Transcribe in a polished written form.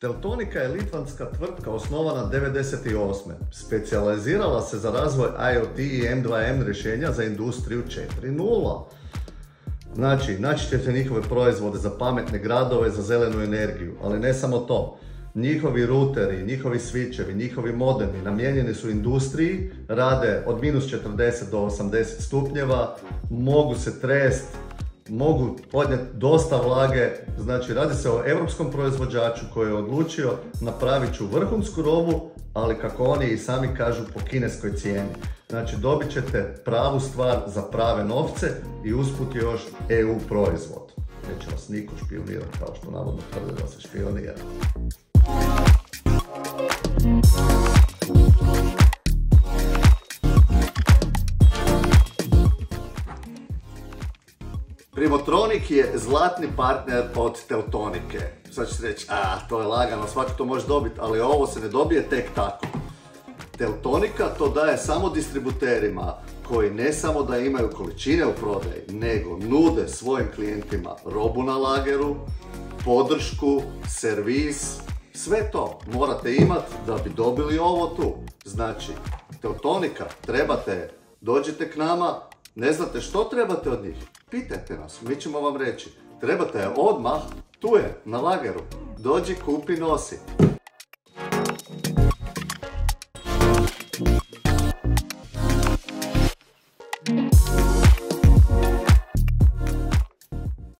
Teltonika je litvanska tvrtka osnovana 1998. Specijalizirala se za razvoj IoT i M2M rješenja za industriju 4.0. Znači, naći ćete njihove proizvode za pametne gradove, za zelenu energiju, ali ne samo to. Njihovi ruteri, njihovi switchevi, njihovi modemi namijenjeni su industriji, rade od -40 do 80 stupnjeva, mogu se trest, mogu podnijeti dosta vlage. Znači, radi se o europskom proizvođaču koji je odlučio napravit ću vrhunsku robu, ali kako oni i sami kažu, po kineskoj cijeni. Znači, dobit ćete pravu stvar za prave novce i usput još EU proizvod. Neće vas niko špionirati kao što navodno tvrde da se špionira. Primotronic je zlatni partner od Teltonike. Sad ćete reći, to je lagano, svako to može dobiti, ali ovo se ne dobije tek tako. Teltonika to daje samo distributerima koji ne samo da imaju količine u prodaji, nego nude svojim klijentima robu na lageru, podršku, servis, sve to morate imati da bi dobili ovo tu. Znači, Teltonika, trebate, dođite k nama, ne znate što trebate od njih, pitajte nas, mi ćemo vam reći. Trebate je odmah, tu je, na lageru, dođi, kupi, nosi.